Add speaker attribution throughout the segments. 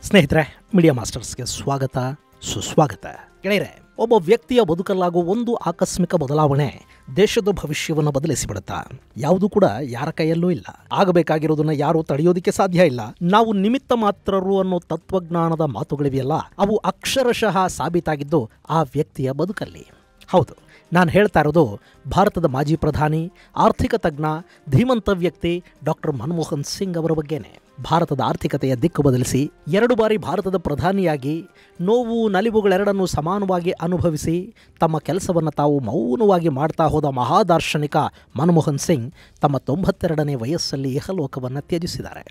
Speaker 1: ಸ್ನೇಹಿತರೆ, ಮೀಡಿಯಾ ಮಾಸ್ಟರ್ಸ್ಗೆ ಸ್ವಾಗತ ಸುಸ್ವಾಗತ. ಗೆಳೆಯರೆ, ಒಬ್ಬ ವ್ಯಕ್ತಿಯ ಬದುಕಲ್ಲಾಗುವ ಒಂದು ಆಕಸ್ಮಿಕ ಬದಲಾವಣೆ ದೇಶದ ಭವಿಷ್ಯವನ್ನು ಬದಲಿಸಿಬಿಡುತ್ತಾ. ಯಾವುದು ಕೂಡ ಯಾರ ಕೈಯಲ್ಲೂ ಇಲ್ಲ. ಆಗಬೇಕಾಗಿರೋದನ್ನ ಯಾರು ತಡೆಯೋದಕ್ಕೆ ಸಾಧ್ಯ ಇಲ್ಲ. ನಾವು ನಿಮಿತ್ತ ಮಾತ್ರರು ಅನ್ನೋ ತತ್ವಜ್ಞಾನದ ಮಾತುಗಳಿವೆಯಲ್ಲ, ಅವು ಅಕ್ಷರಶಃ ಸಾಬೀತಾಗಿದ್ದು ಆ ವ್ಯಕ್ತಿಯ ಬದುಕಲ್ಲಿ. ಹೌದು, ನಾನು ಹೇಳ್ತಾ ಇರೋದು ಭಾರತದ ಮಾಜಿ ಪ್ರಧಾನಿ, ಆರ್ಥಿಕ ತಜ್ಞ, ಧೀಮಂತ ವ್ಯಕ್ತಿ ಡಾಕ್ಟರ್ ಮನಮೋಹನ್ ಸಿಂಗ್ ಅವರ ಬಗ್ಗೆನೇ. ಭಾರತದ ಆರ್ಥಿಕತೆಯ ದಿಕ್ಕು ಬದಲಿಸಿ 2 ಬಾರಿ ಭಾರತದ ಪ್ರಧಾನಿಯಾಗಿ ನೋವು ನಲಿವುಗಳೆರಡನ್ನೂ ಸಮಾನವಾಗಿ ಅನುಭವಿಸಿ ತಮ್ಮ ಕೆಲಸವನ್ನು ತಾವು ಮೌನವಾಗಿ ಮಾಡ್ತಾ ಹೋದ ಮಹಾದಾರ್ಶನಿಕ ಮನಮೋಹನ್ ಸಿಂಗ್ ತಮ್ಮ 92ನೇ ವಯಸ್ಸಲ್ಲಿ ಇಹಲೋಕವನ್ನು ತ್ಯಜಿಸಿದ್ದಾರೆ.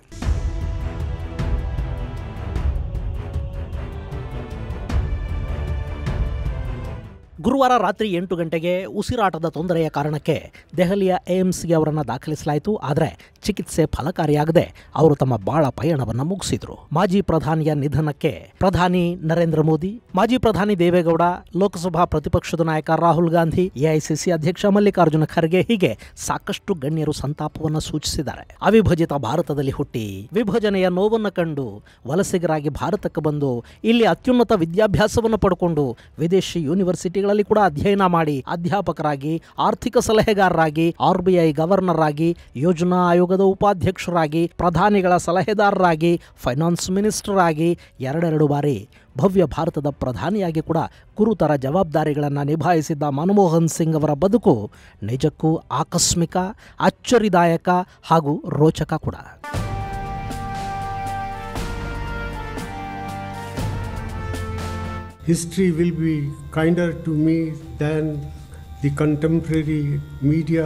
Speaker 1: ಗುರುವಾರ ರಾತ್ರಿ 8 ಗಂಟೆಗೆ ಉಸಿರಾಟದ ತೊಂದರೆಯ ಕಾರಣಕ್ಕೆ ದೆಹಲಿಯ ಏಮ್ಸ್ಗೆ ಅವರನ್ನು ದಾಖಲಿಸಲಾಯಿತು. ಆದರೆ ಚಿಕಿತ್ಸೆ ಫಲಕಾರಿಯಾಗದೆ ಅವರು ತಮ್ಮ ಬಾಳ ಪಯಣವನ್ನು ಮುಗಿಸಿದ್ರು. ಮಾಜಿ ಪ್ರಧಾನಿಯ ನಿಧನಕ್ಕೆ ಪ್ರಧಾನಿ ನರೇಂದ್ರ ಮೋದಿ, ಮಾಜಿ ಪ್ರಧಾನಿ ದೇವೇಗೌಡ, ಲೋಕಸಭಾ ಪ್ರತಿಪಕ್ಷದ ನಾಯಕ ರಾಹುಲ್ ಗಾಂಧಿ, ಎಐಸಿಸಿ ಅಧ್ಯಕ್ಷ ಮಲ್ಲಿಕಾರ್ಜುನ ಖರ್ಗೆ ಹೀಗೆ ಸಾಕಷ್ಟು ಗಣ್ಯರು ಸಂತಾಪವನ್ನು ಸೂಚಿಸಿದ್ದಾರೆ. ಅವಿಭಜಿತ ಭಾರತದಲ್ಲಿ ಹುಟ್ಟಿ ವಿಭಜನೆಯ ನೋವನ್ನು ಕಂಡು ವಲಸಿಗರಾಗಿ ಭಾರತಕ್ಕೆ ಬಂದು ಇಲ್ಲಿ ಅತ್ಯುನ್ನತ ವಿದ್ಯಾಭ್ಯಾಸವನ್ನು ಪಡ್ಕೊಂಡು ವಿದೇಶಿ ಯೂನಿವರ್ಸಿಟಿಗಳಲ್ಲಿ ಕೂಡ ಅಧ್ಯಯನ ಮಾಡಿ ಅಧ್ಯಾಪಕರಾಗಿ, ಆರ್ಥಿಕ ಸಲಹೆಗಾರರಾಗಿ, RBI ಗವರ್ನರ್ ಆಗಿ, ಯೋಜನಾ ಆಯೋಗದ ಉಪಾಧ್ಯಕ್ಷರಾಗಿ, ಪ್ರಧಾನಿಗಳ ಸಲಹೆದಾರರಾಗಿ, ಫೈನಾನ್ಸ್ ಮಿನಿಸ್ಟರ್ ಆಗಿ 2 ಬಾರಿ ಭವ್ಯ ಭಾರತದ ಪ್ರಧಾನಿಯಾಗಿ ಕೂಡ ಗುರುತರ ಜವಾಬ್ದಾರಿಗಳನ್ನು ನಿಭಾಯಿಸಿದ್ದ ಮನಮೋಹನ್ ಸಿಂಗ್ ಅವರ ಬದುಕು ನಿಜಕ್ಕೂ ಆಕಸ್ಮಿಕ, ಅಚ್ಚರಿದಾಯಕ ಹಾಗೂ ರೋಚಕ ಕೂಡ.
Speaker 2: History will be kinder to me than the contemporary media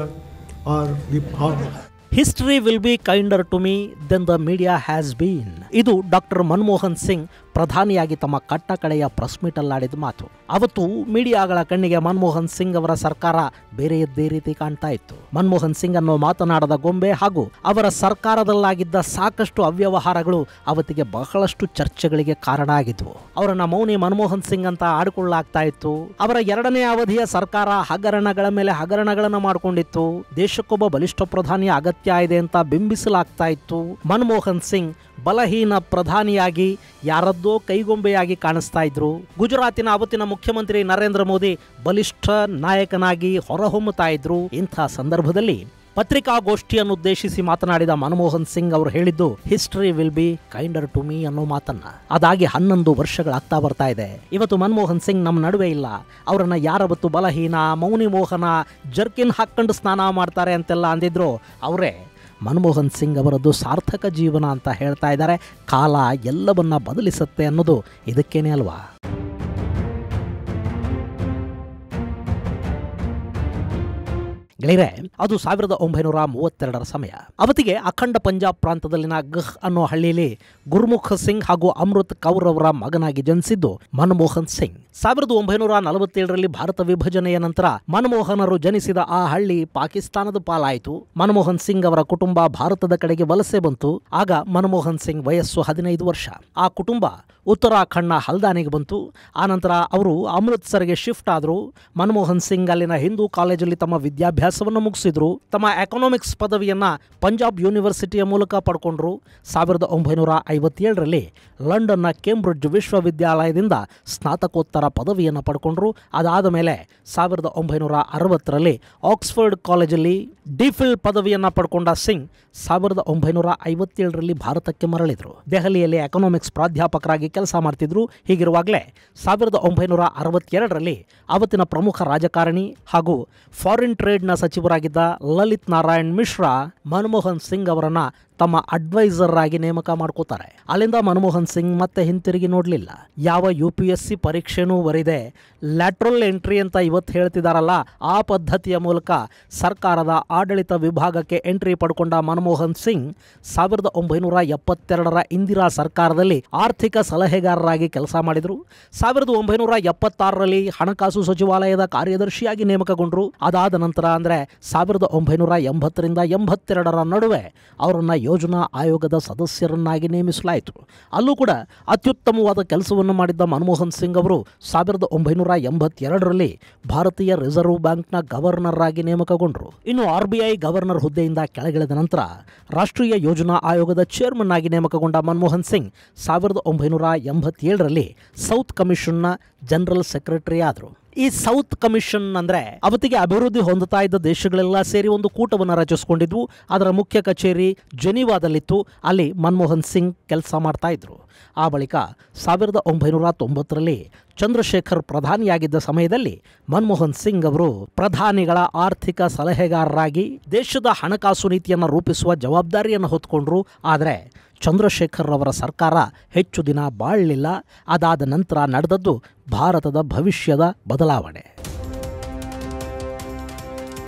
Speaker 2: or the power.
Speaker 1: History will be kinder to me than the media has been. ಇದು ಡಾಕ್ಟರ್ ಮನಮೋಹನ್ ಸಿಂಗ್ ಪ್ರಧಾನಿಯಾಗಿ ತಮ್ಮ ಕಟ್ಟಕಡೆಯ ಪ್ರೆಸ್ ಮೀಟಲ್ಲಾಡಿದ ಮಾತು. ಅವತ್ತು ಮೀಡಿಯಾಗಳ ಕಣ್ಣಿಗೆ ಮನಮೋಹನ್ ಸಿಂಗ್ ಅವರ ಸರ್ಕಾರ ಬೇರೆಯದ್ದೇ ರೀತಿ ಕಾಣ್ತಾ ಇತ್ತು. ಮನಮೋಹನ್ ಸಿಂಗ್ ಅನ್ನೋ ಮಾತನಾಡದ ಗೊಂಬೆ ಹಾಗೂ ಅವರ ಸರ್ಕಾರದಲ್ಲಾಗಿದ್ದ ಸಾಕಷ್ಟು ಅವ್ಯವಹಾರಗಳು ಅವತ್ತಿಗೆ ಬಹಳಷ್ಟು ಚರ್ಚೆಗಳಿಗೆ ಕಾರಣ ಆಗಿದ್ವು. ಅವರನ್ನ ಮೌನಿ ಮನಮೋಹನ್ ಸಿಂಗ್ ಅಂತ ಆಡಿಕೊಳ್ಳಲಾಗ್ತಾ ಇತ್ತು. ಅವರ 2ನೇ ಅವಧಿಯ ಸರ್ಕಾರ ಹಗರಣಗಳ ಮೇಲೆ ಹಗರಣಗಳನ್ನು ಮಾಡಿಕೊಂಡಿತ್ತು. ದೇಶಕ್ಕೊಬ್ಬ ಬಲಿಷ್ಠ ಪ್ರಧಾನಿ ಅಗತ್ಯ ಇದೆ ಅಂತ ಬಿಂಬಿಸಲಾಗ್ತಾ ಇತ್ತು. ಮನಮೋಹನ್ ಸಿಂಗ್ ಬಲಹೀನ ಪ್ರಧಾನಿಯಾಗಿ ಯಾರದ್ದೋ ಕೈಗೊಂಬೆಯಾಗಿ ಕಾಣಿಸ್ತಾ ಇದ್ರು. ಗುಜರಾತಿನ ಅವತ್ತಿನ ಮುಖ್ಯಮಂತ್ರಿ ನರೇಂದ್ರ ಮೋದಿ ಬಲಿಷ್ಠ ನಾಯಕನಾಗಿ ಹೊರಹೊಮ್ಮುತ್ತಾ ಇದ್ರು. ಇಂಥ ಸಂದರ್ಭದಲ್ಲಿ ಪತ್ರಿಕಾಗೋಷ್ಠಿಯನ್ನು ಉದ್ದೇಶಿಸಿ ಮಾತನಾಡಿದ ಮನಮೋಹನ್ ಸಿಂಗ್ ಅವರು ಹೇಳಿದ್ದು history will be kinder to me ಅನ್ನೋ ಮಾತನ್ನ. ಅದಾಗಿ 11 ವರ್ಷಗಳಾಗ್ತಾ ಬರ್ತಾ ಇದೆ. ಇವತ್ತು ಮನಮೋಹನ್ ಸಿಂಗ್ ನಮ್ಮ ನಡುವೆ ಇಲ್ಲ. ಅವರನ್ನ ಯಾರವತ್ತು ಬಲಹೀನ, ಮೌನಿ ಮೋಹನ, ಜರ್ಕಿನ್ ಹಾಕೊಂಡು ಸ್ನಾನ ಮಾಡ್ತಾರೆ ಅಂತೆಲ್ಲ ಅಂದಿದ್ರು ಅವರೇ ಮನಮೋಹನ್ ಸಿಂಗ್ ಅವರದ್ದು ಸಾರ್ಥಕ ಜೀವನ ಅಂತ ಹೇಳ್ತಾ ಇದ್ದಾರೆ. ಕಾಲ ಎಲ್ಲವನ್ನ ಬದಲಿಸುತ್ತೆ ಅನ್ನೋದು ಇದಕ್ಕೇನೆ ಅಲ್ವಾ. ಗೆಳೆಯರೆ, ಅದು 1932ರ ಸಮಯ. ಅವತ್ತಿಗೆ ಅಖಂಡ ಪಂಜಾಬ್ ಪ್ರಾಂತದಲ್ಲಿನ ಗಹ್ ಅನ್ನೋ ಹಳ್ಳಿಯಲ್ಲಿ ಗುರ್ಮುಖ್ ಸಿಂಗ್ ಹಾಗೂ ಅಮೃತ್ ಕೌರ್ ಅವರ ಮಗನಾಗಿ ಜನಿಸಿದ್ದು ಮನಮೋಹನ್ ಸಿಂಗ್. 1947ರಲ್ಲಿ ಭಾರತ ವಿಭಜನೆಯ ನಂತರ ಮನಮೋಹನರು ಜನಿಸಿದ ಆ ಹಳ್ಳಿ ಪಾಕಿಸ್ತಾನದ ಪಾಲಾಯಿತು. ಮನಮೋಹನ್ ಸಿಂಗ್ ಅವರ ಕುಟುಂಬ ಭಾರತದ ಕಡೆಗೆ ವಲಸೆ ಬಂತು. ಆಗ ಮನಮೋಹನ್ ಸಿಂಗ್ ವಯಸ್ಸು 15 ವರ್ಷ. ಆ ಕುಟುಂಬ ಉತ್ತರಾಖಂಡ್ನ ಹಲ್ದಾನಿಗೆ ಬಂತು. ಆನಂತರ ಅವರು ಅಮೃತ್ಸರ್ಗೆ ಶಿಫ್ಟ್ ಆದರು. ಮನಮೋಹನ್ ಸಿಂಗ್ ಅಲ್ಲಿನ ಹಿಂದೂ ಕಾಲೇಜಲ್ಲಿ ತಮ್ಮ ವಿದ್ಯಾಭ್ಯಾಸವನ್ನು ಮುಗಿಸಿದ್ರು. ತಮ್ಮ ಎಕನಾಮಿಕ್ಸ್ ಪದವಿಯನ್ನ ಪಂಜಾಬ್ ಯೂನಿವರ್ಸಿಟಿಯ ಮೂಲಕ ಪಡ್ಕೊಂಡ್ರು. 1957ರಲ್ಲಿ ಲಂಡನ್ನ ಕೇಂಬ್ರಿಡ್ಜ್ ವಿಶ್ವವಿದ್ಯಾಲಯದಿಂದ ಸ್ನಾತಕೋತ್ತರ ಪದವಿಯನ್ನು ಪಡ್ಕೊಂಡ್ರು. ಅದಾದ ಮೇಲೆ 1960ರಲ್ಲಿ ಆಕ್ಸ್ಫರ್ಡ್ ಕಾಲೇಜಲ್ಲಿ ಡಿಫಿಲ್ ಪದವಿಯನ್ನು ಪಡ್ಕೊಂಡ ಸಿಂಗ್ 1957ರಲ್ಲಿ ಭಾರತಕ್ಕೆ ಮರಳಿದ್ರು. ದೆಹಲಿಯಲ್ಲಿ ಎಕನಾಮಿಕ್ಸ್ ಪ್ರಾಧ್ಯಾಪಕರಾಗಿ ಕೆಲಸ ಮಾಡ್ತಿದ್ರು. ಹೀಗಿರುವಾಗಲೇ 1962ರಲ್ಲಿ ಅವತ್ತಿನ ಪ್ರಮುಖ ರಾಜಕಾರಣಿ ಹಾಗೂ ಫಾರಿನ್ ಟ್ರೇಡ್ನ ಸಚಿವರಾಗಿದ್ದ ಲಲಿತ್ ನಾರಾಯಣ್ ಮಿಶ್ರಾ ಮನಮೋಹನ್ ಸಿಂಗ್ ಅವರನ್ನ ತಮ್ಮ ಅಡ್ವೈಸರ್ ಆಗಿ ನೇಮಕ ಮಾಡ್ಕೋತಾರೆ. ಅಲ್ಲಿಂದ ಮನಮೋಹನ್ ಸಿಂಗ್ ಮತ್ತೆ ಹಿಂತಿರುಗಿ ನೋಡಲಿಲ್ಲ. ಯಾವ UPSC ಪರೀಕ್ಷೆನೂ ಬರಿದೆ ಲ್ಯಾಟ್ರಲ್ ಎಂಟ್ರಿ ಅಂತ ಇವತ್ತು ಹೇಳ್ತಿದಾರಲ್ಲ, ಆ ಪದ್ಧತಿಯ ಮೂಲಕ ಸರ್ಕಾರದ ಆಡಳಿತ ವಿಭಾಗಕ್ಕೆ ಎಂಟ್ರಿ ಪಡ್ಕೊಂಡ ಮನಮೋಹನ್ ಸಿಂಗ್ 1972ರ ಇಂದಿರಾ ಸರ್ಕಾರದಲ್ಲಿ ಆರ್ಥಿಕ ಸಲಹೆಗಾರರಾಗಿ ಕೆಲಸ ಮಾಡಿದರು. 1976ರಲ್ಲಿ ಹಣಕಾಸು ಸಚಿವಾಲಯದ ಕಾರ್ಯದರ್ಶಿಯಾಗಿ ನೇಮಕಗೊಂಡರು. ಅದಾದ ನಂತರ ಅಂದರೆ 1980ರಿಂದ 82ರ ನಡುವೆ ಅವರನ್ನ ಯೋಜನಾ ಆಯೋಗದ ಸದಸ್ಯರನ್ನಾಗಿ ನೇಮಿಸಲಾಯಿತು. ಅಲ್ಲೂ ಕೂಡ ಅತ್ಯುತ್ತಮವಾದ ಕೆಲಸವನ್ನು ಮಾಡಿದ್ದ ಮನಮೋಹನ್ ಸಿಂಗ್ ಅವರು 1982ರಲ್ಲಿ ಭಾರತೀಯ ರಿಸರ್ವ್ ಬ್ಯಾಂಕ್ನ ಗವರ್ನರ್ ಆಗಿ ನೇಮಕಗೊಂಡರು. ಇನ್ನು RBI ಗವರ್ನರ್ ಹುದ್ದೆಯಿಂದ ಕೆಳಗಿಳಿದ ನಂತರ ರಾಷ್ಟ್ರೀಯ ಯೋಜನಾ ಆಯೋಗದ ಚೇರ್ಮನ್ ಆಗಿ ನೇಮಕಗೊಂಡ ಮನಮೋಹನ್ ಸಿಂಗ್ 1987ರಲ್ಲಿ ಸೌತ್ ಕಮಿಷನ್ನ ಜನರಲ್ ಸೆಕ್ರೆಟರಿ ಆದರು. ಈ ಸೌತ್ ಕಮಿಷನ್ ಅಂದರೆ ಅವತ್ತಿಗೆ ಅಭಿವೃದ್ಧಿ ಹೊಂದುತ್ತಾ ಇದ್ದ ದೇಶಗಳೆಲ್ಲ ಸೇರಿ ಒಂದು ಕೂಟವನ್ನು ರಚಿಸಿಕೊಂಡಿದ್ವು. ಅದರ ಮುಖ್ಯ ಕಚೇರಿ ಜೆನೀವಾದಲ್ಲಿತ್ತು. ಅಲ್ಲಿ ಮನಮೋಹನ್ ಸಿಂಗ್ ಕೆಲಸ ಮಾಡ್ತಾ ಇದ್ರು. ಆ ಬಳಿಕ 1990ರಲ್ಲಿ ಚಂದ್ರಶೇಖರ್ ಪ್ರಧಾನಿಯಾಗಿದ್ದ ಸಮಯದಲ್ಲಿ ಮನಮೋಹನ್ ಸಿಂಗ್ ಅವರು ಪ್ರಧಾನಿಗಳ ಆರ್ಥಿಕ ಸಲಹೆಗಾರರಾಗಿ ದೇಶದ ಹಣಕಾಸು ನೀತಿಯನ್ನು ರೂಪಿಸುವ ಜವಾಬ್ದಾರಿಯನ್ನು ಹೊತ್ತುಕೊಂಡ್ರು. ಆದರೆ ಚಂದ್ರಶೇಖರ್ ಅವರ ಸರ್ಕಾರ ಹೆಚ್ಚು ದಿನ ಬಾಳಲಿಲ್ಲ. ಅದಾದ ನಂತರ ನಡೆದದ್ದು ಭಾರತದ ಭವಿಷ್ಯದ ಬದಲಾವಣೆ.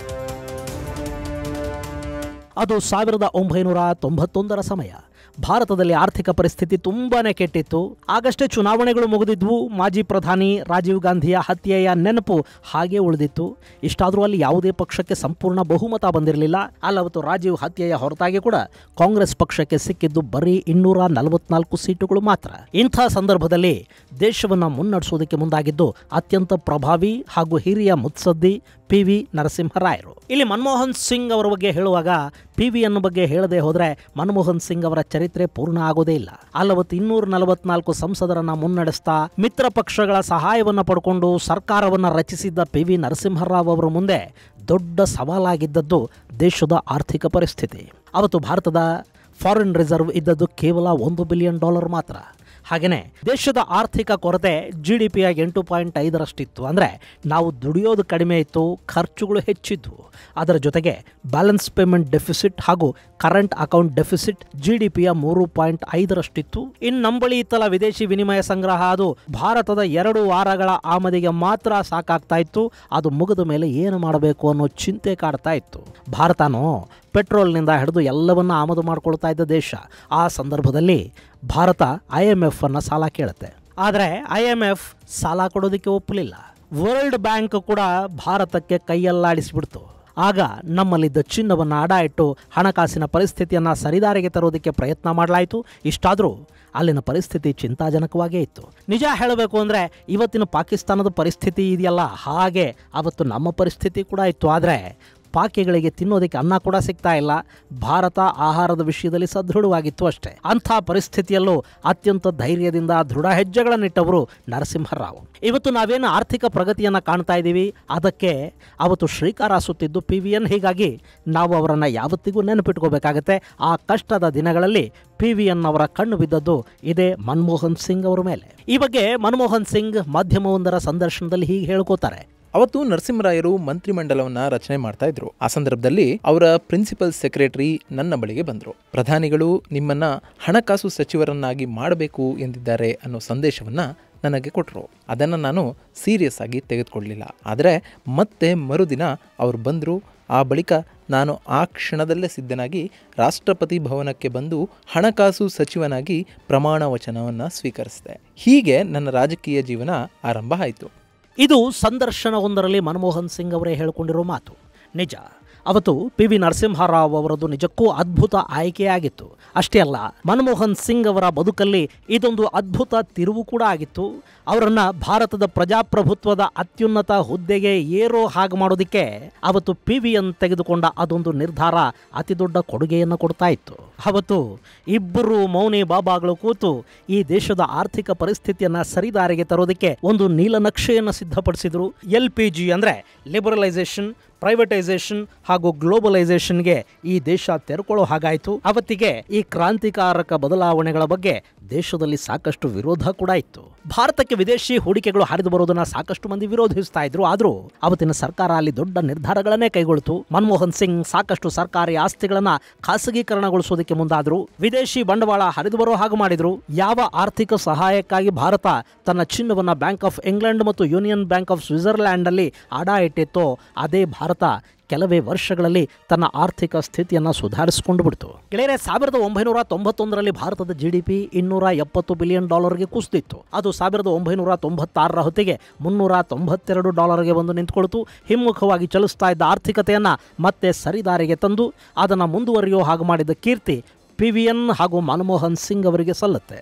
Speaker 1: ಅದು 1991ರ ಸಮಯ. ಭಾರತದಲ್ಲಿ ಆರ್ಥಿಕ ಪರಿಸ್ಥಿತಿ ತುಂಬಾನೇ ಕೆಟ್ಟಿತ್ತು. ಆಗಷ್ಟೇ ಚುನಾವಣೆಗಳು ಮುಗಿದಿದ್ವು. ಮಾಜಿ ಪ್ರಧಾನಿ ರಾಜೀವ್ ಗಾಂಧಿಯ ಹತ್ಯೆಯ ನೆನಪು ಹಾಗೆ ಉಳಿದಿತ್ತು. ಇಷ್ಟಾದರೂ ಅಲ್ಲಿ ಯಾವುದೇ ಪಕ್ಷಕ್ಕೆ ಸಂಪೂರ್ಣ ಬಹುಮತ ಬಂದಿರಲಿಲ್ಲ. ಅಲ್ಲವತ್ತು ರಾಜೀವ್ ಹತ್ಯೆಯ ಹೊರತಾಗಿ ಕೂಡ ಕಾಂಗ್ರೆಸ್ ಪಕ್ಷಕ್ಕೆ ಸಿಕ್ಕಿದ್ದು ಬರೀ 244 ಸೀಟುಗಳು ಮಾತ್ರ. ಇಂಥ ಸಂದರ್ಭದಲ್ಲಿ ದೇಶವನ್ನು ಮುನ್ನಡೆಸೋದಕ್ಕೆ ಮುಂದಾಗಿದ್ದು ಅತ್ಯಂತ ಪ್ರಭಾವಿ ಹಾಗೂ ಹಿರಿಯ ಮುತ್ಸದ್ದಿ PV ನರಸಿಂಹರಾಯರು. ಇಲ್ಲಿ ಮನಮೋಹನ್ ಸಿಂಗ್ ಅವರ ಬಗ್ಗೆ ಹೇಳುವಾಗ PV ಅನ್ನ ಬಗ್ಗೆ ಹೇಳದೆ ಹೋದರೆ ಮನಮೋಹನ್ ಸಿಂಗ್ ಅವರ ಚರಿತ್ರೆ ಪೂರ್ಣ ಆಗೋದೇ ಇಲ್ಲ. ಅಲ್ಲವತ್ತು 244 ಸಂಸದರನ್ನ ಮುನ್ನಡೆಸ್ತಾ ಮಿತ್ರ ಪಕ್ಷಗಳ ಸಹಾಯವನ್ನು ಪಡ್ಕೊಂಡು ಸರ್ಕಾರವನ್ನು ರಚಿಸಿದ್ದ PV ನರಸಿಂಹರಾವ್ ಅವರ ಮುಂದೆ ದೊಡ್ಡ ಸವಾಲಾಗಿದ್ದದ್ದು ದೇಶದ ಆರ್ಥಿಕ ಪರಿಸ್ಥಿತಿ. ಅವತ್ತು ಭಾರತದ ಫಾರಿನ್ ರಿಸರ್ವ್ ಇದ್ದದ್ದು ಕೇವಲ $1 ಬಿಲಿಯನ್ ಮಾತ್ರ. ಹಾಗೆಯೇ ದೇಶದ ಆರ್ಥಿಕ ಕೊರತೆ GDPಯ 8.5ರಷ್ಟಿತ್ತು. ಅಂದರೆ ನಾವು ದುಡಿಯೋದು ಕಡಿಮೆ ಇತ್ತು, ಖರ್ಚುಗಳು ಹೆಚ್ಚಿದ್ವು. ಅದರ ಜೊತೆಗೆ ಬ್ಯಾಲೆನ್ಸ್ ಪೇಮೆಂಟ್ ಡೆಫಿಸಿಟ್ ಹಾಗೂ ಕರೆಂಟ್ ಅಕೌಂಟ್ ಡೆಫಿಸಿಟ್ GDPಯ 3.5ರಷ್ಟಿತ್ತು. ಇನ್ನು ನಂಬಳಿ ಇತ್ತಲ್ಲ ವಿದೇಶಿ ವಿನಿಮಯ ಸಂಗ್ರಹ, ಅದು ಭಾರತದ 2 ವಾರಗಳ ಆಮದಿಗೆ ಮಾತ್ರ ಸಾಕಾಗ್ತಾ ಇತ್ತು. ಅದು ಮುಗಿದ ಮೇಲೆ ಏನು ಮಾಡಬೇಕು ಅನ್ನೋ ಚಿಂತೆ ಕಾಡ್ತಾ ಇತ್ತು. ಭಾರತನೋ ಪೆಟ್ರೋಲ್ನಿಂದ ಹಿಡಿದು ಎಲ್ಲವನ್ನ ಆಮದು ಮಾಡ್ಕೊಳ್ತಾ ಇದ್ದ ದೇಶ. ಆ ಸಂದರ್ಭದಲ್ಲಿ ಭಾರತ IMF ಅನ್ನು ಸಾಲ ಕೇಳುತ್ತೆ. ಆದರೆ IMF ಸಾಲ ಕೊಡೋದಕ್ಕೆ ಒಪ್ಪಲಿಲ್ಲ. ವರ್ಲ್ಡ್ ಬ್ಯಾಂಕ್ ಕೂಡ ಭಾರತಕ್ಕೆ ಕೈಯಲ್ಲಾಡಿಸಿಬಿಡ್ತು. ಆಗ ನಮ್ಮಲ್ಲಿದ್ದ ಚಿನ್ನವನ್ನು ಅಡ ಇಟ್ಟು ಹಣಕಾಸಿನ ಪರಿಸ್ಥಿತಿಯನ್ನು ಸರಿದಾರಿಗೆ ತರೋದಕ್ಕೆ ಪ್ರಯತ್ನ ಮಾಡಲಾಯಿತು. ಇಷ್ಟಾದರೂ ಅಲ್ಲಿನ ಪರಿಸ್ಥಿತಿ ಚಿಂತಾಜನಕವಾಗೇ ಇತ್ತು. ನಿಜ ಹೇಳಬೇಕು ಅಂದರೆ ಇವತ್ತಿನ ಪಾಕಿಸ್ತಾನದ ಪರಿಸ್ಥಿತಿ ಇದೆಯಲ್ಲ, ಹಾಗೆ ಅವತ್ತು ನಮ್ಮ ಪರಿಸ್ಥಿತಿ ಕೂಡ ಇತ್ತು. ಆದರೆ ಪಾಕಿಗಳಿಗೆ ತಿನ್ನೋದಕ್ಕೆ ಅನ್ನ ಕೂಡ ಸಿಗ್ತಾ ಇಲ್ಲ. ಭಾರತ ಆಹಾರದ ವಿಷಯದಲ್ಲಿ ಸದೃಢವಾಗಿತ್ತು ಅಷ್ಟೇ. ಅಂಥ ಪರಿಸ್ಥಿತಿಯಲ್ಲೂ ಅತ್ಯಂತ ಧೈರ್ಯದಿಂದ ದೃಢ ಹೆಜ್ಜೆಗಳನ್ನಿಟ್ಟವರು ನರಸಿಂಹರಾವ್. ಇವತ್ತು ನಾವೇನು ಆರ್ಥಿಕ ಪ್ರಗತಿಯನ್ನು ಕಾಣ್ತಾ ಇದ್ದೀವಿ, ಅದಕ್ಕೆ ಅವತ್ತು ಶ್ರೀಕಾರ ಸುತ್ತಿದ್ದು PVN. ಹೀಗಾಗಿ ನಾವು ಅವರನ್ನು ಯಾವತ್ತಿಗೂ ನೆನಪಿಟ್ಕೋಬೇಕಾಗತ್ತೆ. ಆ ಕಷ್ಟದ ದಿನಗಳಲ್ಲಿ PVN ಅವರ ಕಣ್ಣು ಬಿದ್ದದ್ದು ಇದೇ ಮನಮೋಹನ್ ಸಿಂಗ್ ಅವರ ಮೇಲೆ. ಈ ಬಗ್ಗೆ ಮನಮೋಹನ್ ಸಿಂಗ್ ಮಾಧ್ಯಮವೊಂದರ ಸಂದರ್ಶನದಲ್ಲಿ ಹೀಗೆ ಹೇಳ್ಕೋತಾರೆ.
Speaker 3: ಅವತ್ತು ನರಸಿಂಹರಾಯರು ಮಂತ್ರಿಮಂಡಲವನ್ನ ರಚನೆ ಮಾಡ್ತಾ ಇದ್ರು. ಆ ಸಂದರ್ಭದಲ್ಲಿ ಅವರ ಪ್ರಿನ್ಸಿಪಲ್ ಸೆಕ್ರೆಟರಿ ನನ್ನ ಬಳಿಗೆ ಬಂದರು. ಪ್ರಧಾನಿಗಳು ನಿಮ್ಮನ್ನ ಹಣಕಾಸು ಸಚಿವರನ್ನಾಗಿ ಮಾಡಬೇಕು ಎಂದಿದ್ದಾರೆ ಅನ್ನೋ ಸಂದೇಶವನ್ನ ನನಗೆ ಕೊಟ್ಟರು. ಅದನ್ನು ನಾನು ಸೀರಿಯಸ್ ಆಗಿ ತೆಗೆದುಕೊಳ್ಳಲಿಲ್ಲ. ಆದರೆ ಮತ್ತೆ ಮರುದಿನ ಅವರು ಬಂದರು. ಆ ಬಳಿಕ ನಾನು ಆ ಕ್ಷಣದಲ್ಲೇ ಸಿದ್ಧನಾಗಿ ರಾಷ್ಟ್ರಪತಿ ಭವನಕ್ಕೆ ಬಂದು ಹಣಕಾಸು ಸಚಿವನಾಗಿ ಪ್ರಮಾಣ ವಚನವನ್ನು ಸ್ವೀಕರಿಸಿದೆ. ಹೀಗೆ ನನ್ನ ರಾಜಕೀಯ ಜೀವನ ಆರಂಭ ಆಯಿತು.
Speaker 1: ಇದು ಸಂದರ್ಶನವೊಂದರಲ್ಲಿ ಮನಮೋಹನ್ ಸಿಂಗ್ ಅವರೇ ಹೇಳಿಕೊಂಡಿರೋ ಮಾತು. ನಿಜ, ಅವತ್ತು PV ನರಸಿಂಹರಾವ್ ಅವರದ್ದು ನಿಜಕ್ಕೂ ಅದ್ಭುತ ಆಯ್ಕೆಯಾಗಿತ್ತು. ಅಷ್ಟೇ ಅಲ್ಲ, ಮನಮೋಹನ್ ಸಿಂಗ್ ಅವರ ಬದುಕಲ್ಲಿ ಇದೊಂದು ಅದ್ಭುತ ತಿರುವು ಕೂಡ ಆಗಿತ್ತು. ಅವರನ್ನು ಭಾರತದ ಪ್ರಜಾಪ್ರಭುತ್ವದ ಅತ್ಯುನ್ನತ ಹುದ್ದೆಗೆ ಏರೋ ಹಾಗೆ ಮಾಡೋದಕ್ಕೆ ಅವತ್ತು PVN ತೆಗೆದುಕೊಂಡ ಅದೊಂದು ನಿರ್ಧಾರ ಅತಿ ದೊಡ್ಡ ಕೊಡುಗೆಯನ್ನು ಕೊಡ್ತಾ ಇತ್ತು. ಅವತ್ತು ಇಬ್ಬರು ಮೌನಿ ಬಾಬಾಗಳು ಕೂತು ಈ ದೇಶದ ಆರ್ಥಿಕ ಪರಿಸ್ಥಿತಿಯನ್ನು ಸರಿದಾರಿಗೆ ತರೋದಕ್ಕೆ ಒಂದು ನೀಲನಕ್ಷೆಯನ್ನು ಸಿದ್ಧಪಡಿಸಿದ್ರು. LPG ಅಂದರೆ ಲಿಬರಲೈಸೇಷನ್, ಪ್ರೈವೇಟೈಸೇಷನ್ ಹಾಗೂ ಗ್ಲೋಬಲೈಸೇಷನ್ಗೆ ಈ ದೇಶ ತೆರೆಕೊಳ್ಳೋ ಹಾಗಾಯಿತು. ಅವತ್ತಿಗೆ ಈ ಕ್ರಾಂತಿಕಾರಕ ಬದಲಾವಣೆಗಳ ಬಗ್ಗೆ ದೇಶದಲ್ಲಿ ಸಾಕಷ್ಟು ವಿರೋಧ ಕೂಡ ಇತ್ತು. ಭಾರತಕ್ಕೆ ವಿದೇಶಿ ಹೂಡಿಕೆಗಳು ಹರಿದು ಬರೋದನ್ನ ಸಾಕಷ್ಟು ಮಂದಿ ವಿರೋಧಿಸ್ತಾ ಇದ್ರು. ಆದರೂ ಅವತ್ತಿನ ಸರ್ಕಾರ ಅಲ್ಲಿ ದೊಡ್ಡ ನಿರ್ಧಾರಗಳನ್ನೇ ಕೈಗೊಳ್ತು. ಮನಮೋಹನ್ ಸಿಂಗ್ ಸಾಕಷ್ಟು ಸರ್ಕಾರಿ ಆಸ್ತಿಗಳನ್ನ ಖಾಸಗೀಕರಣಗೊಳಿಸೋದಕ್ಕೆ ಮುಂದಾದ್ರು. ವಿದೇಶಿ ಬಂಡವಾಳ ಹರಿದು ಬರೋ ಹಾಗೆ ಮಾಡಿದ್ರು. ಯಾವ ಆರ್ಥಿಕ ಸಹಾಯಕ್ಕಾಗಿ ಭಾರತ ತನ್ನ ಚಿನ್ನವನ್ನ ಬ್ಯಾಂಕ್ ಆಫ್ ಇಂಗ್ಲೆಂಡ್ ಮತ್ತು ಯೂನಿಯನ್ ಬ್ಯಾಂಕ್ ಆಫ್ ಸ್ವಿಟ್ಜರ್ಲ್ಯಾಂಡ್ ಅಲ್ಲಿ ಅಡ ಇಟ್ಟಿತ್ತೋ, ಅದೇ ಭಾರತ ಕೆಲವೇ ವರ್ಷಗಳಲ್ಲಿ ತನ್ನ ಆರ್ಥಿಕ ಸ್ಥಿತಿಯನ್ನು ಸುಧಾರಿಸಿಕೊಂಡು ಬಿಡ್ತು. ಗೆಳೆಯರೆ, 1991ರಲ್ಲಿ ಭಾರತದ GDP $270 ಬಿಲಿಯನ್ ಕುಸಿದಿತ್ತು. ಅದು 1996ರ ಹೊತ್ತಿಗೆ $392 ಬಂದು ನಿಂತುಕೊಳ್ತು. ಹಿಮ್ಮುಖವಾಗಿ ಚಲಿಸ್ತಾ ಇದ್ದ ಆರ್ಥಿಕತೆಯನ್ನು ಮತ್ತೆ ಸರಿದಾರಿಗೆ ತಂದು ಅದನ್ನು ಮುಂದುವರಿಯೋ ಹಾಗೆ ಮಾಡಿದ ಕೀರ್ತಿ PVN ಹಾಗೂ ಮನಮೋಹನ್ ಸಿಂಗ್ ಅವರಿಗೆ ಸಲ್ಲುತ್ತೆ.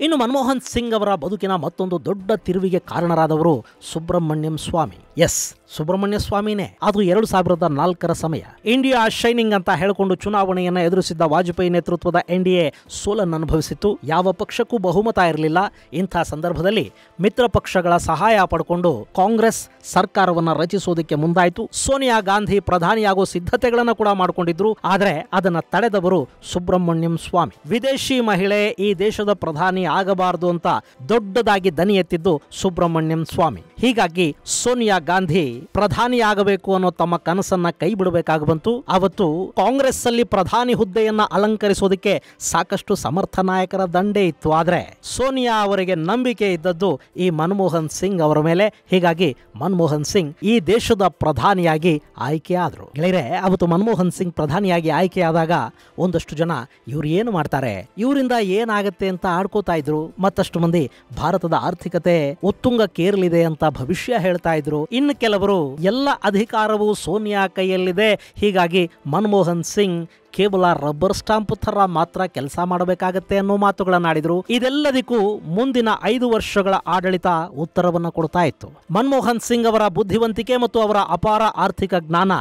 Speaker 1: ಇನ್ನು ಮನಮೋಹನ್ ಸಿಂಗ್ ಅವರ ಬದುಕಿನ ಮತ್ತೊಂದು ದೊಡ್ಡ ತಿರುವಿಗೆ ಕಾರಣರಾದವರು ಸುಬ್ರಹ್ಮಣ್ಯಂ ಸ್ವಾಮಿ. ಎಸ್, ಸುಬ್ರಹ್ಮಣ್ಯ ಸ್ವಾಮಿನೇ. ಅದು 2004ರ ಸಮಯ. ಇಂಡಿಯಾ ಶೈನಿಂಗ್ ಅಂತ ಹೇಳಿಕೊಂಡು ಚುನಾವಣೆಯನ್ನು ಎದುರಿಸಿದ್ದ ವಾಜಪೇಯಿ ನೇತೃತ್ವದ NDA ಸೋಲನ್ನು ಅನುಭವಿಸಿತ್ತು. ಯಾವ ಪಕ್ಷಕ್ಕೂ ಬಹುಮತ ಇರಲಿಲ್ಲ. ಇಂಥ ಸಂದರ್ಭದಲ್ಲಿ ಮಿತ್ರ ಪಕ್ಷಗಳ ಸಹಾಯ ಪಡ್ಕೊಂಡು ಕಾಂಗ್ರೆಸ್ ಸರ್ಕಾರವನ್ನು ರಚಿಸೋದಕ್ಕೆ ಮುಂದಾಯಿತು. ಸೋನಿಯಾ ಗಾಂಧಿ ಪ್ರಧಾನಿಯಾಗೋ ಸಿದ್ಧತೆಗಳನ್ನು ಕೂಡ ಮಾಡಿಕೊಂಡಿದ್ರು. ಆದರೆ ಅದನ್ನು ತಡೆದವರು ಸುಬ್ರಹ್ಮಣ್ಯಂ ಸ್ವಾಮಿ. ವಿದೇಶಿ ಮಹಿಳೆ ಈ ದೇಶದ ಪ್ರಧಾನಿ ಆಗಬಾರದು ಅಂತ ದೊಡ್ಡದಾಗಿ ದನಿ ಎತ್ತಿದ್ದು ಸುಬ್ರಹ್ಮಣ್ಯಂ ಸ್ವಾಮಿ. ಹೀಗಾಗಿ ಸೋನಿಯಾ ಗಾಂಧಿ ಪ್ರಧಾನಿ ಆಗಬೇಕು ಅನ್ನೋ ತಮ್ಮ ಕನಸನ್ನ ಕೈ ಬಿಡಬೇಕಾಗಿ ಬಂತು. ಅವತ್ತು ಕಾಂಗ್ರೆಸ್ ಅಲ್ಲಿ ಪ್ರಧಾನಿ ಹುದ್ದೆಯನ್ನ ಅಲಂಕರಿಸೋದಕ್ಕೆ ಸಾಕಷ್ಟು ಸಮರ್ಥ ನಾಯಕರ ದಂಡೆ ಇತ್ತು. ಆದ್ರೆ ಸೋನಿಯಾ ಅವರಿಗೆ ನಂಬಿಕೆ ಇದ್ದದ್ದು ಈ ಮನಮೋಹನ್ ಸಿಂಗ್ ಅವರ ಮೇಲೆ. ಹೀಗಾಗಿ ಮನಮೋಹನ್ ಸಿಂಗ್ ಈ ದೇಶದ ಪ್ರಧಾನಿಯಾಗಿ ಆಯ್ಕೆ ಆದ್ರು. ಗೆಳೆಯರೆ, ಅವತ್ತು ಮನಮೋಹನ್ ಸಿಂಗ್ ಪ್ರಧಾನಿಯಾಗಿ ಆಯ್ಕೆಯಾದಾಗ ಒಂದಷ್ಟು ಜನ ಇವ್ರು ಏನು ಮಾಡ್ತಾರೆ, ಇವರಿಂದ ಏನಾಗುತ್ತೆ ಅಂತ ಆಡ್ಕೋತಾ ಇದ್ರು. ಮತ್ತಷ್ಟು ಮಂದಿ ಭಾರತದ ಆರ್ಥಿಕತೆ ಉತ್ತುಂಗಕ್ಕೇರಲಿದೆ ಅಂತ ಭವಿಷ್ಯ ಹೇಳ್ತಾ ಇದ್ರು. ಇನ್ನು ಕೆಲವರು ಎಲ್ಲ ಅಧಿಕಾರವು ಸೋನಿಯಾ ಕೈಯಲ್ಲಿದೆ, ಹೀಗಾಗಿ ಮನಮೋಹನ್ ಸಿಂಗ್ ಕೇವಲ ರಬ್ಬರ್ ಸ್ಟಾಂಪ್ ತರ ಮಾತ್ರ ಕೆಲಸ ಮಾಡಬೇಕಾಗತ್ತೆ ಅನ್ನೋ ಮಾತುಗಳನ್ನಾಡಿದ್ರು. ಇದೆಲ್ಲದಕ್ಕೂ ಮುಂದಿನ 5 ವರ್ಷಗಳ ಆಡಳಿತ ಉತ್ತರವನ್ನು ಕೊಡ್ತಾ ಇತ್ತು. ಮನಮೋಹನ್ ಸಿಂಗ್ ಅವರ ಬುದ್ಧಿವಂತಿಕೆ ಮತ್ತು ಅವರ ಅಪಾರ ಆರ್ಥಿಕ ಜ್ಞಾನ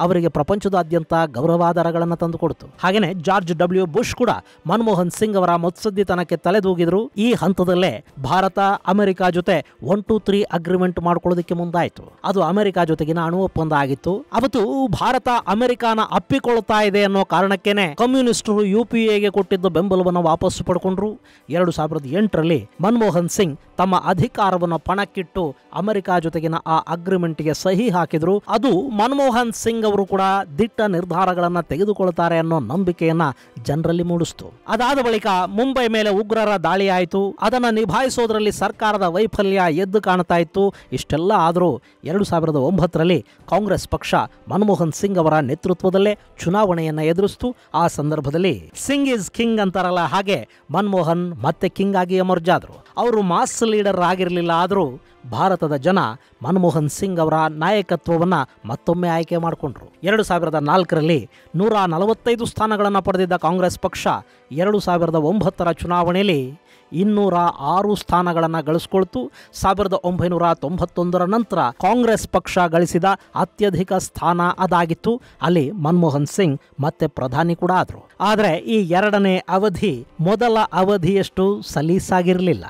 Speaker 1: ಅವರಿಗೆ ಪ್ರಪಂಚದಾದ್ಯಂತ ಗೌರವಾಧಾರಗಳನ್ನು ತಂದುಕೊಡ್ತು. ಹಾಗೇನೆ ಜಾರ್ಜ್ W. ಬುಷ್ ಕೂಡ ಮನಮೋಹನ್ ಸಿಂಗ್ ಅವರ ಮುತ್ಸದ್ದಿತನಕ್ಕೆ ತಲೆದೂಗಿದ್ರು. ಈ ಹಂತದಲ್ಲೇ ಭಾರತ ಅಮೆರಿಕ ಜೊತೆ 1-2-3 ಅಗ್ರಿಮೆಂಟ್ ಮಾಡ್ಕೊಳ್ಳೋದಕ್ಕೆ ಮುಂದಾಯಿತು. ಅದು ಅಮೆರಿಕ ಜೊತೆಗಿನ ಅಣು ಒಪ್ಪಂದ ಆಗಿತ್ತು. ಅವತ್ತು ಭಾರತ ಅಮೆರಿಕಾನ ಅಪ್ಪಿಕೊಳ್ತಾ ಇದೆ ಅನ್ನೋ ಕಾರಣಕ್ಕೇನೆ ಕಮ್ಯುನಿಸ್ಟರು UPAಗೆ ಕೊಟ್ಟಿದ್ದ ಬೆಂಬಲವನ್ನು ವಾಪಸ್ಸು ಪಡ್ಕೊಂಡ್ರು. 2008ರಲ್ಲಿ ಮನಮೋಹನ್ ಸಿಂಗ್ ತಮ್ಮ ಅಧಿಕಾರವನ್ನು ಪಣಕ್ಕಿಟ್ಟು ಅಮೆರಿಕ ಜೊತೆಗಿನ ಆ ಅಗ್ರಿಮೆಂಟ್ಗೆ ಸಹಿ ಹಾಕಿದ್ರು. ಅದು ಮನಮೋಹನ್ ಸಿಂಗ್ ಅವರು ಕೂಡ ದಿಟ್ಟ ನಿರ್ಧಾರಗಳನ್ನು ತೆಗೆದುಕೊಳ್ತಾರೆ ಅನ್ನೋ ನಂಬಿಕೆಯನ್ನ ಜನರಲ್ಲಿ ಮೂಡಿಸ್ತು. ಅದಾದ ಬಳಿಕ ಮುಂಬೈ ಮೇಲೆ ಉಗ್ರರ ದಾಳಿ ಆಯಿತು. ಅದನ್ನು ನಿಭಾಯಿಸೋದ್ರಲ್ಲಿ ಸರ್ಕಾರದ ವೈಫಲ್ಯ ಎದ್ದು ಕಾಣ್ತಾ ಇತ್ತು. ಇಷ್ಟೆಲ್ಲ ಆದರೂ 2009ರಲ್ಲಿ ಕಾಂಗ್ರೆಸ್ ಪಕ್ಷ ಮನಮೋಹನ್ ಸಿಂಗ್ ಅವರ ನೇತೃತ್ವದಲ್ಲೇ ಚುನಾವಣೆಯನ್ನು ಎದುರಿಸಿತು. ಆ ಸಂದರ್ಭದಲ್ಲಿ ಸಿಂಗ್ ಇಸ್ ಕಿಂಗ್ ಅಂತಾರಲ್ಲ, ಹಾಗೆ ಮನಮೋಹನ್ ಮತ್ತೆ ಕಿಂಗ್ ಆಗಿ ಎಮರ್ಜ್ ಆದ್ರು. ಅವರು ಮಾಸ್ ಲೀಡರ್ ಆಗಿರಲಿಲ್ಲ, ಆದರೂ ಭಾರತದ ಜನ ಮನಮೋಹನ್ ಸಿಂಗ್ ಅವರ ನಾಯಕತ್ವವನ್ನು ಮತ್ತೊಮ್ಮೆ ಆಯ್ಕೆ ಮಾಡಿಕೊಂಡ್ರು. 2004ರಲ್ಲಿ 145 ಸ್ಥಾನಗಳನ್ನು ಪಡೆದಿದ್ದ ಕಾಂಗ್ರೆಸ್ ಪಕ್ಷ 2009ರ ಚುನಾವಣೆಯಲ್ಲಿ 206 ಸ್ಥಾನಗಳನ್ನು ಗಳಿಸಿಕೊಳ್ತು. 1991ರ ನಂತರ ಕಾಂಗ್ರೆಸ್ ಪಕ್ಷ ಗಳಿಸಿದ ಅತ್ಯಧಿಕ ಸ್ಥಾನ ಅದಾಗಿತ್ತು. ಅಲ್ಲಿ ಮನಮೋಹನ್ ಸಿಂಗ್ ಮತ್ತೆ ಪ್ರಧಾನಿ ಕೂಡ ಆದರು. ಆದರೆ ಈ ಎರಡನೇ ಅವಧಿ ಮೊದಲ ಅವಧಿಯಷ್ಟು ಸಲೀಸಾಗಿರಲಿಲ್ಲ.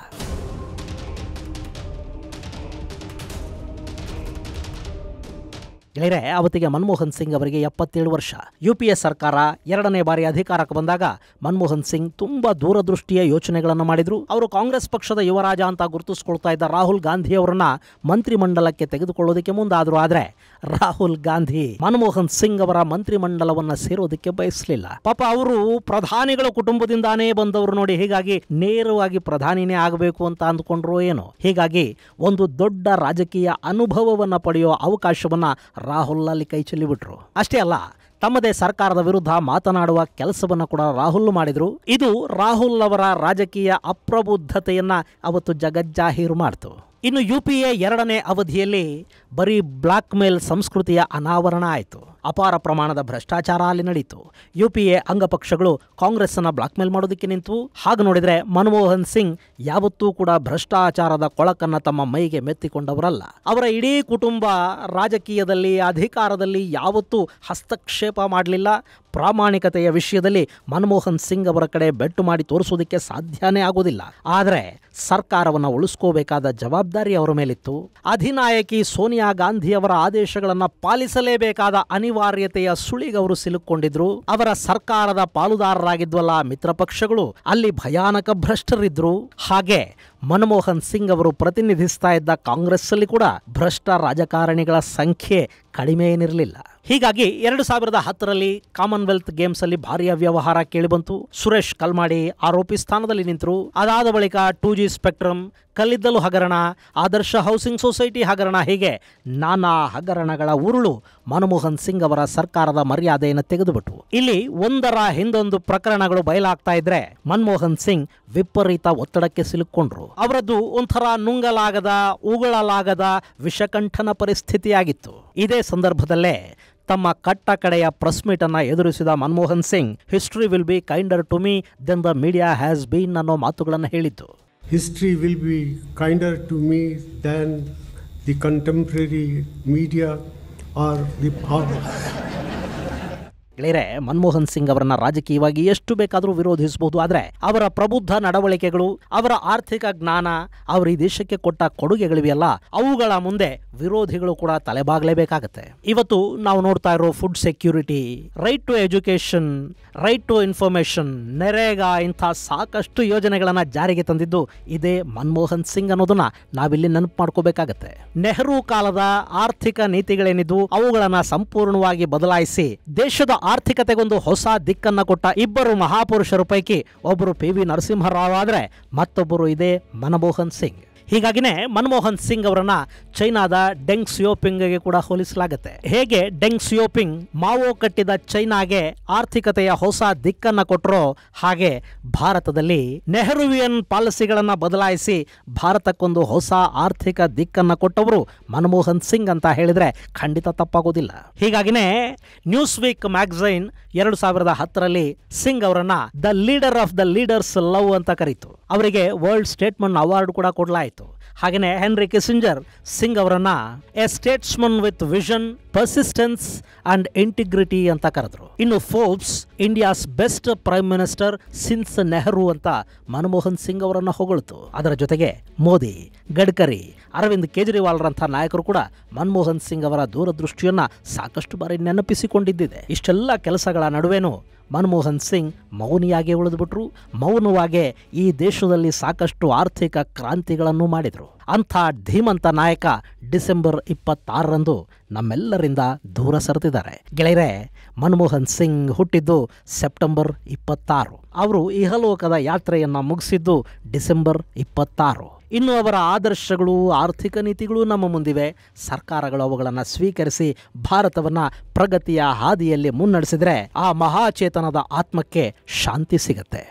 Speaker 1: ಗೆಳೆಯರೆ, ಅವತ್ತಿಗೆ ಮನಮೋಹನ್ ಸಿಂಗ್ ಅವರಿಗೆ 77 ವರ್ಷ. UPA ಸರ್ಕಾರ 2ನೇ ಬಾರಿ ಅಧಿಕಾರಕ್ಕೆ ಬಂದಾಗ ಮನಮೋಹನ್ ಸಿಂಗ್ ತುಂಬಾ ದೂರದೃಷ್ಟಿಯ ಯೋಚನೆಗಳನ್ನು ಮಾಡಿದ್ರು. ಅವರು ಕಾಂಗ್ರೆಸ್ ಪಕ್ಷದ ಯುವರಾಜ ಅಂತ ಗುರುತಿಸಿಕೊಳ್ತಾ ಇದ್ದ ರಾಹುಲ್ ಗಾಂಧಿ ಅವರನ್ನ ಮಂತ್ರಿಮಂಡಲಕ್ಕೆ ತೆಗೆದುಕೊಳ್ಳೋದಕ್ಕೆ ಮುಂದಾದ್ರು. ಆದ್ರೆ ರಾಹುಲ್ ಗಾಂಧಿ ಮನಮೋಹನ್ ಸಿಂಗ್ ಅವರ ಮಂತ್ರಿಮಂಡಲವನ್ನ ಸೇರೋದಕ್ಕೆ ಬಯಸಲಿಲ್ಲ. ಪಾಪ ಅವರು ಪ್ರಧಾನಿಗಳ ಕುಟುಂಬದಿಂದಾನೇ ಬಂದವರು ನೋಡಿ, ಹೀಗಾಗಿ ನೇರವಾಗಿ ಪ್ರಧಾನಿನೇ ಆಗಬೇಕು ಅಂತ ಅಂದ್ಕೊಂಡ್ರು ಏನೋ. ಹೀಗಾಗಿ ಒಂದು ದೊಡ್ಡ ರಾಜಕೀಯ ಅನುಭವವನ್ನ ಪಡೆಯೋ ಅವಕಾಶವನ್ನ ರಾಹುಲ್ ಅಲ್ಲಿ ಕೈ ಚೆಲ್ಲಿಬಿಟ್ರು. ಅಷ್ಟೇ ಅಲ್ಲ, ತಮ್ಮದೇ ಸರ್ಕಾರದ ವಿರುದ್ಧ ಮಾತನಾಡುವ ಕೆಲಸವನ್ನು ಕೂಡ ರಾಹುಲ್ ಮಾಡಿದ್ರು. ಇದು ರಾಹುಲ್ ಅವರ ರಾಜಕೀಯ ಅಪ್ರಬುದ್ಧತೆಯನ್ನ ಅವತ್ತು ಜಗಜ್ಜಾಹೀರು ಮಾಡ್ತು. ಇನ್ನು UPA 2ನೇ ಅವಧಿಯಲ್ಲಿ ಬರೀ ಬ್ಲಾಕ್ ಮೇಲ್ ಸಂಸ್ಕೃತಿಯ ಅನಾವರಣ ಆಯಿತು. ಅಪಾರ ಪ್ರಮಾಣದ ಭ್ರಷ್ಟಾಚಾರ ಅಲ್ಲಿ ನಡೀತು. UPA ಅಂಗಪಕ್ಷಗಳು ಕಾಂಗ್ರೆಸ್ ಅನ್ನ ಬ್ಲಾಕ್ ಮೇಲ್ ಮಾಡೋದಕ್ಕೆ ನಿಂತು. ಹಾಗೆ ನೋಡಿದ್ರೆ ಮನಮೋಹನ್ ಸಿಂಗ್ ಯಾವತ್ತೂ ಕೂಡ ಭ್ರಷ್ಟಾಚಾರದ ಕೊಳಕನ್ನ ತಮ್ಮ ಮೈಗೆ ಮೆತ್ತಿಕೊಂಡವರಲ್ಲ. ಅವರ ಇಡೀ ಕುಟುಂಬ ರಾಜಕೀಯದಲ್ಲಿ ಅಧಿಕಾರದಲ್ಲಿ ಯಾವತ್ತೂ ಹಸ್ತಕ್ಷೇಪ ಮಾಡಲಿಲ್ಲ. ಪ್ರಾಮಾಣಿಕತೆಯ ವಿಷಯದಲ್ಲಿ ಮನಮೋಹನ್ ಸಿಂಗ್ ಅವರ ಕಡೆ ಬೆಟ್ಟು ಮಾಡಿ ತೋರಿಸೋದಕ್ಕೆ ಸಾಧ್ಯನೇ ಆಗೋದಿಲ್ಲ. ಆದರೆ ಸರ್ಕಾರವನ್ನು ಉಳಿಸ್ಕೋಬೇಕಾದ ಜವಾಬ್ದಾರಿ ಅವರ ಮೇಲಿತ್ತು. ಅಧಿನಾಯಕಿ ಸೋನಿಯಾ ಗಾಂಧಿ ಅವರ ಆದೇಶಗಳನ್ನು ಪಾಲಿಸಲೇಬೇಕಾದ ಅನಿವಾರ್ಯತೆಯ ಸುಳಿಗೆ ಅವರು ಸಿಲುಕೊಂಡಿದ್ರು. ಅವರ ಸರ್ಕಾರದ ಪಾಲುದಾರರಾಗಿದ್ವಲ್ಲ ಮಿತ್ರ ಪಕ್ಷಗಳು, ಅಲ್ಲಿ ಭಯಾನಕ ಭ್ರಷ್ಟರಿದ್ರು. ಹಾಗೆ ಮನಮೋಹನ್ ಸಿಂಗ್ ಅವರು ಪ್ರತಿನಿಧಿಸ್ತಾ ಇದ್ದ ಕಾಂಗ್ರೆಸ್ ಅಲ್ಲಿ ಕೂಡ ಭ್ರಷ್ಟ ರಾಜಕಾರಣಿಗಳ ಸಂಖ್ಯೆ ಕಡಿಮೆ ಏನಿರಲಿಲ್ಲ. ಹೀಗಾಗಿ 2010ರಲ್ಲಿ ಕಾಮನ್ವೆಲ್ತ್ ಗೇಮ್ಸ್ ಅಲ್ಲಿ ಭಾರೀ ಅವ್ಯವಹಾರ ಕೇಳಿಬಂತು. ಸುರೇಶ್ ಕಲ್ಮಾಡಿ ಆರೋಪಿ ಸ್ಥಾನದಲ್ಲಿ ನಿಂತರು. ಅದಾದ ಬಳಿಕ 2G ಸ್ಪೆಕ್ಟ್ರಮ್, ಕಲ್ಲಿದ್ದಲು ಹಗರಣ, ಆದರ್ಶ ಹೌಸಿಂಗ್ ಸೊಸೈಟಿ ಹಗರಣ, ಹೀಗೆ ನಾನಾ ಹಗರಣಗಳ ಉರುಳು ಮನಮೋಹನ್ ಸಿಂಗ್ ಅವರ ಸರ್ಕಾರದ ಮರ್ಯಾದೆಯನ್ನು ತೆಗೆದುಬಿಟ್ಟು ಇಲ್ಲಿ ಒಂದರ ಹಿಂದೊಂದು ಪ್ರಕರಣಗಳು ಬಯಲಾಗ್ತಾ ಇದ್ರೆ ಮನಮೋಹನ್ ಸಿಂಗ್ ವಿಪರೀತ ಒತ್ತಡಕ್ಕೆ ಸಿಲುಕೊಂಡ್ರು. ಅವರದ್ದು ಒಂಥರ ನುಂಗಲಾಗದ ಉಗುಳಲಾಗದ ವಿಷಕಂಠನ ಪರಿಸ್ಥಿತಿಯಾಗಿತ್ತು. ಇದೇ ಸಂದರ್ಭದಲ್ಲೇ ತಮ್ಮ ಕಟ್ಟ ಕಡೆಯ ಪ್ರೆಸ್ ಮೀಟ್ ಅನ್ನ ಎದುರಿಸಿದ Manmohan Singh history will be kinder to me then the media has been ಅನ್ನೋ ಮಾತುಗಳನ್ನು ಹೇಳಿದ್ದು.
Speaker 2: History will be kinder to me than the contemporary media or the power.
Speaker 1: ಗೆಳೆಯರೆ, ಮನಮೋಹನ್ ಸಿಂಗ್ ಅವರನ್ನ ರಾಜಕೀಯವಾಗಿ ಎಷ್ಟು ಬೇಕಾದರೂ ವಿರೋಧಿಸಬಹುದು, ಆದರೆ ಅವರ ಪ್ರಬುದ್ಧ ನಡವಳಿಕೆಗಳು, ಅವರ ಆರ್ಥಿಕ ಜ್ಞಾನ, ಅವರು ಈ ದೇಶಕ್ಕೆ ಕೊಟ್ಟ ಕೊಡುಗೆಗಳಿವೆಯಲ್ಲ, ಅವುಗಳ ಮುಂದೆ ವಿರೋಧಿಗಳು ಕೂಡ ತಲೆಬಾಗಲೇಬೇಕಾಗತ್ತೆ. ಇವತ್ತು ನಾವು ನೋಡ್ತಾ ಇರೋ food security, right to education, right to information, NREGA ಇಂಥ ಸಾಕಷ್ಟು ಯೋಜನೆಗಳನ್ನ ಜಾರಿಗೆ ತಂದಿದ್ದು ಇದೇ ಮನಮೋಹನ್ ಸಿಂಗ್ ಅನ್ನೋದನ್ನ ನಾವಿಲ್ಲಿ ನೆನಪು ಮಾಡ್ಕೋಬೇಕಾಗತ್ತೆ. ನೆಹರು ಕಾಲದ ಆರ್ಥಿಕ ನೀತಿಗಳೇನಿದ್ದು ಅವುಗಳನ್ನ ಸಂಪೂರ್ಣವಾಗಿ ಬದಲಾಯಿಸಿ ದೇಶದ ಆರ್ಥಿಕತೆಗೊಂದು ಹೊಸ ದಿಕ್ಕನ್ನ ಕೊಟ್ಟ ಇಬ್ಬರು ಮಹಾಪುರುಷರ ಪೈಕಿ ಒಬ್ಬರು ಪಿ.ವಿ. ನರಸಿಂಹರಾವ್ ಆದರೆ ಮತ್ತೊಬ್ಬರು ಇದೇ ಮನಮೋಹನ್ ಸಿಂಗ್. ಹೀಗಾಗಿನೇ ಮನಮೋಹನ್ ಸಿಂಗ್ ಅವರನ್ನ ಚೈನಾದ ಡೆಂಗ್ ಸಿಯೋಪಿಂಗ್ಗೆ ಕೂಡ ಹೋಲಿಸಲಾಗುತ್ತೆ. ಹೇಗೆ ಡೆಂಗ್ ಸಿಯೋಪಿಂಗ್ ಮಾವೋ ಕಟ್ಟಿದ ಚೈನಾಗೆ ಆರ್ಥಿಕತೆಯ ಹೊಸ ದಿಕ್ಕನ್ನ ಕೊಟ್ಟರೋ, ಹಾಗೆ ಭಾರತದಲ್ಲಿ ನೆಹರುವಿಯನ್ ಪಾಲಿಸಿಗಳನ್ನ ಬದಲಾಯಿಸಿ ಭಾರತಕ್ಕೊಂದು ಹೊಸ ಆರ್ಥಿಕ ದಿಕ್ಕನ್ನ ಕೊಟ್ಟವರು ಮನಮೋಹನ್ ಸಿಂಗ್ ಅಂತ ಹೇಳಿದ್ರೆ ಖಂಡಿತ ತಪ್ಪಾಗೋದಿಲ್ಲ. ಹೀಗಾಗಿನೇ ನ್ಯೂಸ್ ವೀಕ್ ಮ್ಯಾಗಝೈನ್ 2010ರಲ್ಲಿ ಸಿಂಗ್ ಅವರನ್ನ the leader of the leaders love ಅಂತ ಕರೀತು. ಅವರಿಗೆ ವರ್ಲ್ಡ್ ಸ್ಟೇಟ್ಮೆಂಟ್ ಅವಾರ್ಡ್ ಕೂಡ ಕೊಡಲಾಯಿತು. ಹಾಗೆಯೇ ಹೆನ್ರಿ ಕಿಸಿಂಜರ್ ಸಿಂಗ್ ಅವರನ್ನ A statesman with vision, persistence and integrity ಅಂತ ಕರೆದ್ರು. ಇನ್ನು Forbes India's best prime minister since Nehru ಅಂತ ಮನಮೋಹನ್ ಸಿಂಗ್ ಅವರನ್ನ ಹೊಗಳಿತು. ಅದರ ಜೊತೆಗೆ ಮೋದಿ, ಗಡ್ಕರಿ, ಅರವಿಂದ್ ಕೇಜ್ರಿವಾಲ್ರಂಥ ನಾಯಕರು ಕೂಡ ಮನಮೋಹನ್ ಸಿಂಗ್ ಅವರ ದೂರದೃಷ್ಟಿಯನ್ನ ಸಾಕಷ್ಟು ಬಾರಿ ನೆನಪಿಸಿಕೊಂಡಿದ್ದಿದೆ. ಇಷ್ಟೆಲ್ಲ ಕೆಲಸಗಳ ನಡುವೆನೂ ಮನಮೋಹನ್ ಸಿಂಗ್ ಮೌನಿಯಾಗಿ ಉಳಿದುಬಿಟ್ರು. ಮೌನವಾಗೇ ಈ ದೇಶದಲ್ಲಿ ಸಾಕಷ್ಟು ಆರ್ಥಿಕ ಕ್ರಾಂತಿಗಳನ್ನು ಮಾಡಿದರು. ಅಂಥ ಧೀಮಂತ ನಾಯಕ ಡಿಸೆಂಬರ್ 26ರಂದು ನಮ್ಮೆಲ್ಲರಿಂದ ದೂರ ಸರಿದಿದ್ದಾರೆ. ಗೆಳೆಯರೆ, ಮನಮೋಹನ್ ಸಿಂಗ್ ಹುಟ್ಟಿದ್ದು ಸೆಪ್ಟೆಂಬರ್ 26. ಅವರು ಇಹಲೋಕದ ಯಾತ್ರೆಯನ್ನು ಮುಗಿಸಿದ್ದು ಡಿಸೆಂಬರ್ 26. ಇನ್ನು ಅವರ ಆದರ್ಶಗಳು, ಆರ್ಥಿಕ ನೀತಿಗಳು ನಮ್ಮ ಮುಂದಿವೆ. ಸರ್ಕಾರಗಳು ಅವುಗಳನ್ನು ಸ್ವೀಕರಿಸಿ ಭಾರತವನ್ನು ಪ್ರಗತಿಯ ಹಾದಿಯಲ್ಲಿ ಮುನ್ನಡೆಸಿದರೆ ಆ ಮಹಾಚೇತನದ ಆತ್ಮಕ್ಕೆ ಶಾಂತಿ ಸಿಗತ್ತೆ.